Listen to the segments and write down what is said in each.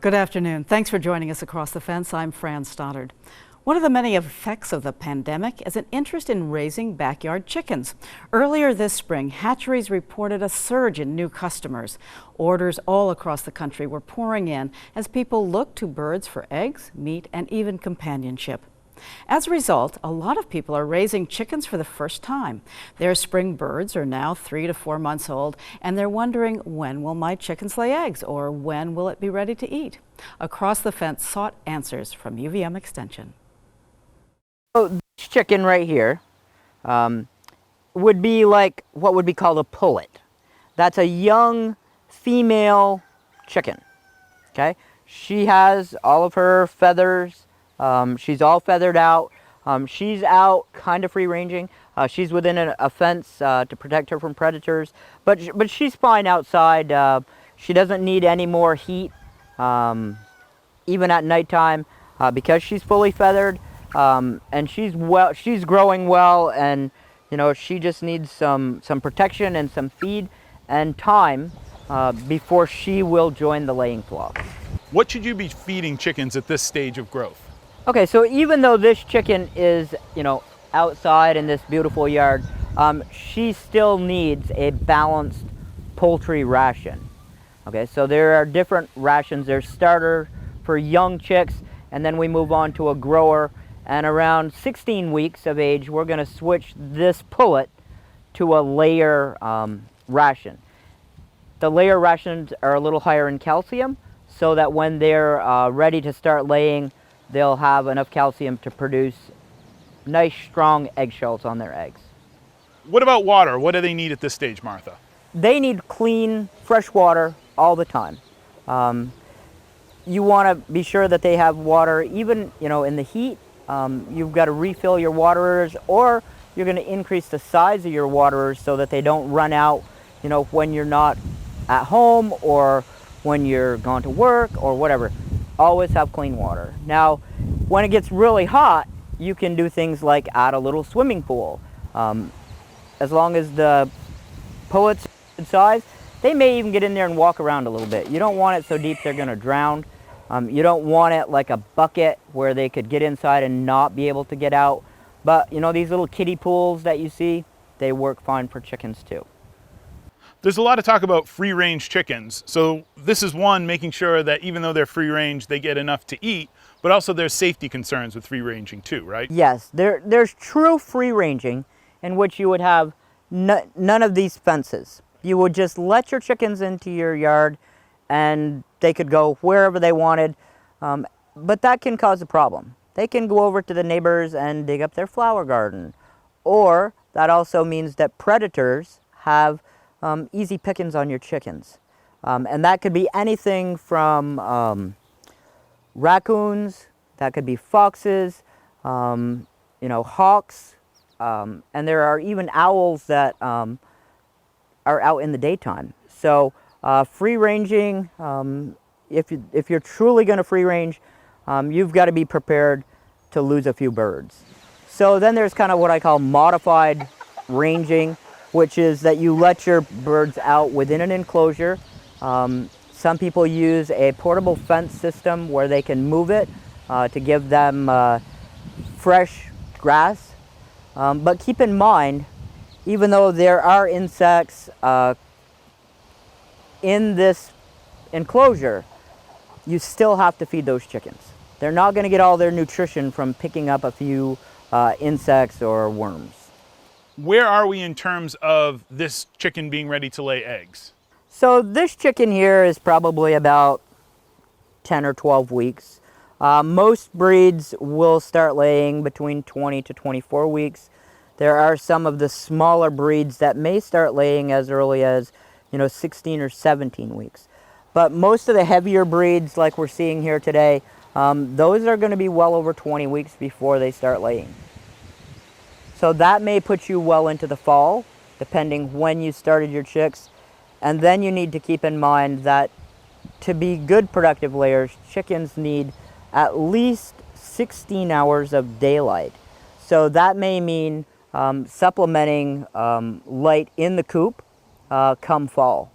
Good afternoon. Thanks for joining us across the fence. I'm Fran Stoddard. One of the many effects of the pandemic is an interest in raising backyard chickens. Earlier this spring, hatcheries reported a surge in new customers. Orders all across the country were pouring in as people looked to birds for eggs, meat, and even companionship. As a result, a lot of people are raising chickens for the first time. Their spring birds are now 3 to 4 months old, and they're wondering, when will my chickens lay eggs, or when will it be ready to eat? Across the Fence sought answers from UVM Extension. So this chicken right here would be like what would be called a pullet. That's a young female chicken. Okay, she has all of her feathers. She's all feathered out. She's out kind of free ranging. She's within a fence to protect her from predators, but she's fine outside. She doesn't need any more heat, even at nighttime, because she's fully feathered, and she's growing well, and you know, she just needs some protection and some feed and time before she will join the laying flock. What should you be feeding chickens at this stage of growth? Okay, so even though this chicken is, you know, outside in this beautiful yard, she still needs a balanced poultry ration. Okay, so there are different rations. There's starter for young chicks, and then we move on to a grower. And around 16 weeks of age, we're going to switch this pullet to a layer ration. The layer rations are a little higher in calcium, so that when they're ready to start laying, they'll have enough calcium to produce nice, strong eggshells on their eggs. What about water? What do they need at this stage, Martha? They need clean, fresh water all the time. You want to be sure that they have water, even, you know, in the heat. You've got to refill your waterers, or you're going to increase the size of your waterers so that they don't run out, you know, when you're not at home or when you're gone to work or whatever. Always have clean water. Now, when it gets really hot, you can do things like add a little swimming pool. As long as the pullets are good size, they may even get in there and walk around a little bit. You don't want it so deep they're going to drown. You don't want it like a bucket where they could get inside and not be able to get out. But, you know, these little kiddie pools that you see, they work fine for chickens too. There's a lot of talk about free-range chickens. So this is one, making sure that even though they're free-range, they get enough to eat, but also there's safety concerns with free-ranging too, right? Yes, there's true free-ranging in which you would have none of these fences. You would just let your chickens into your yard and they could go wherever they wanted, but that can cause a problem. They can go over to the neighbors and dig up their flower garden, or that also means that predators have easy pickings on your chickens. And that could be anything from raccoons, that could be foxes, you know, hawks, and there are even owls that are out in the daytime. So free ranging, if you're truly going to free range, you've got to be prepared to lose a few birds. So then there's kind of what I call modified ranging, which is that you let your birds out within an enclosure. Some people use a portable fence system where they can move it to give them fresh grass. But keep in mind, even though there are insects in this enclosure, you still have to feed those chickens. They're not going to get all their nutrition from picking up a few insects or worms. Where are we in terms of this chicken being ready to lay eggs? So this chicken here is probably about 10 or 12 weeks. Most breeds will start laying between 20 to 24 weeks. There are some of the smaller breeds that may start laying as early as, you know, 16 or 17 weeks. But most of the heavier breeds like we're seeing here today, those are going to be well over 20 weeks before they start laying. So that may put you well into the fall, depending when you started your chicks. And then you need to keep in mind that to be good productive layers, chickens need at least 16 hours of daylight. So that may mean supplementing light in the coop come fall.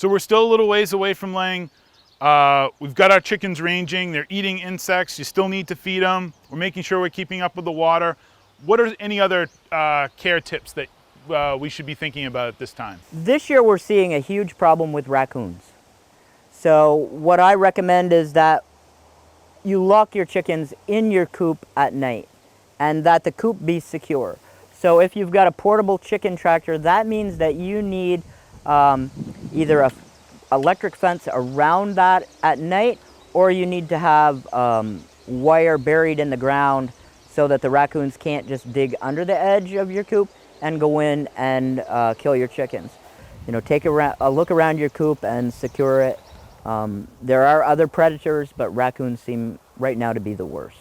So we're still a little ways away from laying We've got our chickens ranging, they're eating insects, you still need to feed them. We're making sure we're keeping up with the water. What are any other care tips that we should be thinking about at this time? This year we're seeing a huge problem with raccoons. So what I recommend is that you lock your chickens in your coop at night and that the coop be secure. So if you've got a portable chicken tractor, that means that you need either a electric fence around that at night, or you need to have wire buried in the ground so that the raccoons can't just dig under the edge of your coop and go in and kill your chickens. You know, take a look around your coop and secure it. There are other predators, but raccoons seem right now to be the worst.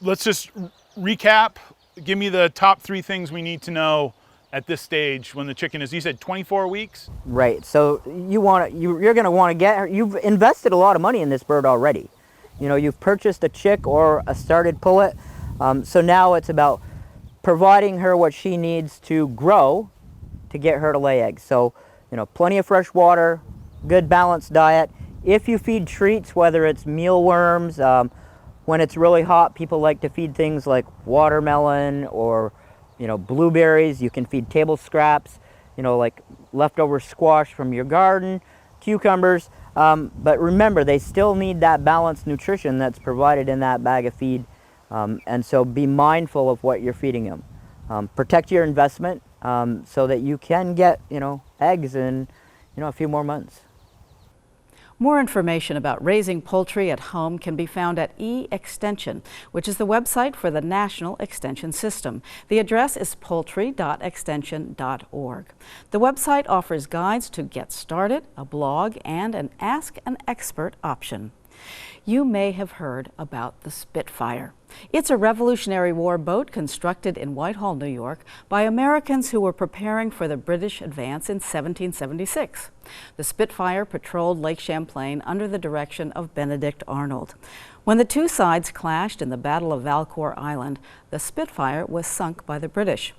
Let's just recap. Give me the top 3 things we need to know at this stage when the chicken is, you said 24 weeks? Right, so you're gonna wanna get her, you've invested a lot of money in this bird already. You know, you've purchased a chick or a started pullet, so now it's about providing her what she needs to grow to get her to lay eggs. So, you know, plenty of fresh water, good balanced diet. If you feed treats, whether it's mealworms, when it's really hot, people like to feed things like watermelon or, you know, blueberries. You can feed table scraps, you know, like leftover squash from your garden, cucumbers. But remember, they still need that balanced nutrition that's provided in that bag of feed. And so be mindful of what you're feeding them. Protect your investment so that you can get, you know, eggs in, you know, a few more months. More information about raising poultry at home can be found at eExtension, which is the website for the National Extension System. The address is poultry.extension.org. The website offers guides to get started, a blog, and an Ask an Expert option. You may have heard about the Spitfire. It's a Revolutionary War boat constructed in Whitehall, New York, by Americans who were preparing for the British advance in 1776. The Spitfire patrolled Lake Champlain under the direction of Benedict Arnold. When the two sides clashed in the Battle of Valcour Island, the Spitfire was sunk by the British.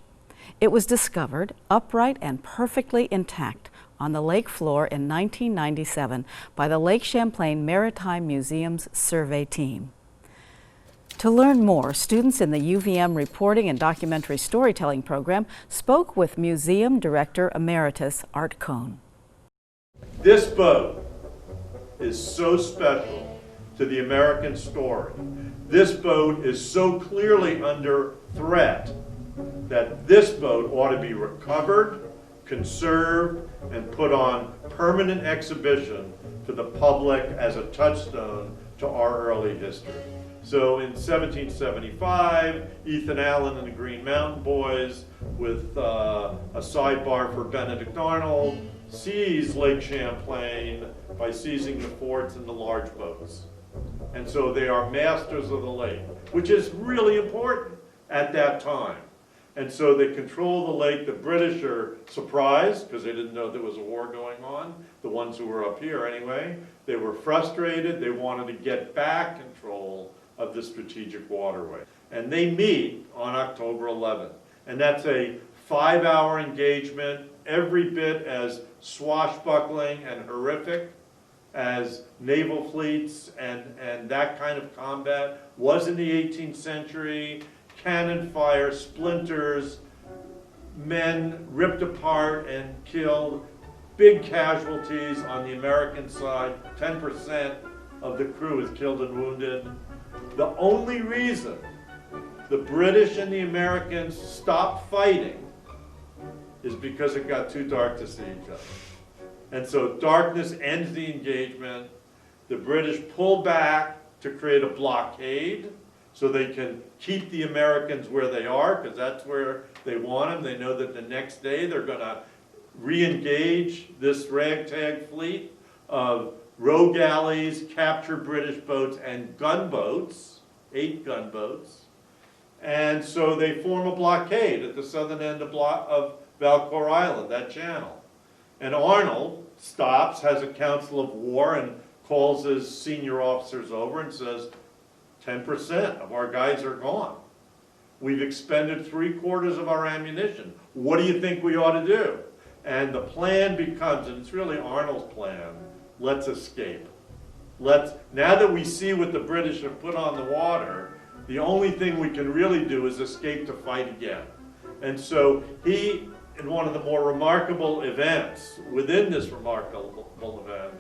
It was discovered upright and perfectly intact on the lake floor in 1997 by the Lake Champlain Maritime Museum's survey team. To learn more, students in the UVM Reporting and Documentary Storytelling program spoke with Museum Director Emeritus Art Cohn. This boat is so special to the American story. This boat is so clearly under threat that this boat ought to be recovered, conserved, and put on permanent exhibition to the public as a touchstone to our early history. So in 1775, Ethan Allen and the Green Mountain Boys, with a sidebar for Benedict Arnold, seized Lake Champlain by seizing the forts and the large boats. And so they are masters of the lake, which is really important at that time. And so they control the lake. The British are surprised because they didn't know there was a war going on, the ones who were up here anyway. They were frustrated. They wanted to get back control of the strategic waterway. And they meet on October 11th. And that's a 5-hour engagement, every bit as swashbuckling and horrific as naval fleets and that kind of combat was in the 18th century. Cannon fire, splinters, men ripped apart and killed, big casualties on the American side. 10% of the crew is killed and wounded. The only reason the British and the Americans stopped fighting is because it got too dark to see each other. And so darkness ends the engagement. The British pull back to create a blockade so they can keep the Americans where they are, because that's where they want them. They know that the next day they're going to re-engage this ragtag fleet of row galleys, captured British boats, and gunboats, 8 gunboats. And so they form a blockade at the southern end of Valcour Island, that channel. And Arnold stops, has a council of war, and calls his senior officers over and says, 10% of our guys are gone. We've expended 3/4 of our ammunition. What do you think we ought to do? And the plan becomes, and it's really Arnold's plan, let's escape. now that we see what the British have put on the water, the only thing we can really do is escape to fight again. And so he, in one of the more remarkable events, within this remarkable event,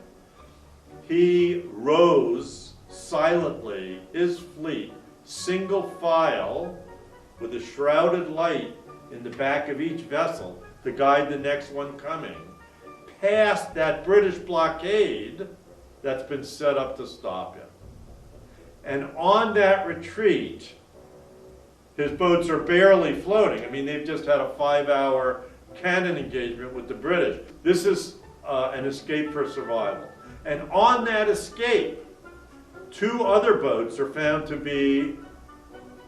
he rows silently his fleet, single file, with a shrouded light in the back of each vessel to guide the next one coming, past that British blockade that's been set up to stop him. And on that retreat, his boats are barely floating. I mean, they've just had a 5-hour cannon engagement with the British. This is an escape for survival. And on that escape, 2 other boats are found to be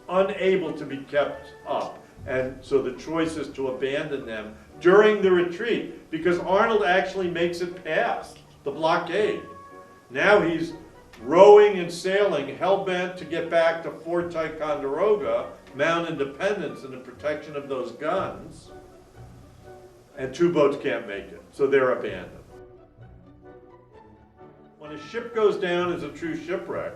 unable to be kept up. And so the choice is to abandon them during the retreat, because Arnold actually makes it past the blockade. Now he's rowing and sailing, hell-bent to get back to Fort Ticonderoga, Mount Independence, and the protection of those guns. And 2 boats can't make it, so they're abandoned. When a ship goes down as a true shipwreck,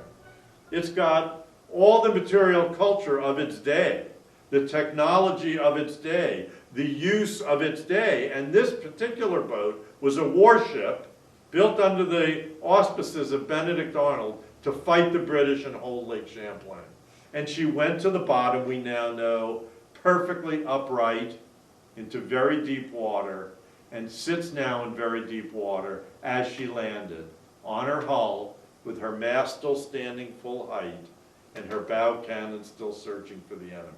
it's got all the material culture of its day, the technology of its day, the use of its day. And this particular boat was a warship built under the auspices of Benedict Arnold to fight the British and hold Lake Champlain. And she went to the bottom, we now know, perfectly upright into very deep water, and sits now in very deep water as she landed on her hull, with her mast still standing full height and her bow cannon still searching for the enemy.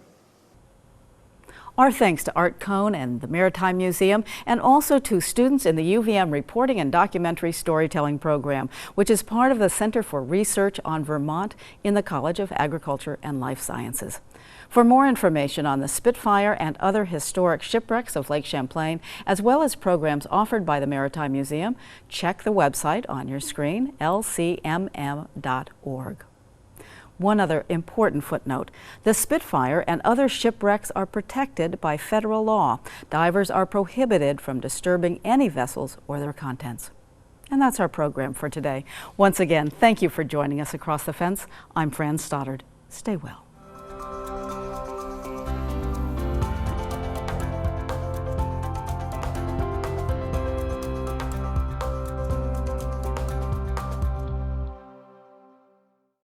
Our thanks to Art Cohn and the Maritime Museum, and also to students in the UVM Reporting and Documentary Storytelling program, which is part of the Center for Research on Vermont in the College of Agriculture and Life Sciences. For more information on the Spitfire and other historic shipwrecks of Lake Champlain, as well as programs offered by the Maritime Museum, check the website on your screen, lcmm.org. One other important footnote: the Spitfire and other shipwrecks are protected by federal law. Divers are prohibited from disturbing any vessels or their contents. And that's our program for today. Once again, thank you for joining us across the fence. I'm Fran Stoddard. Stay well.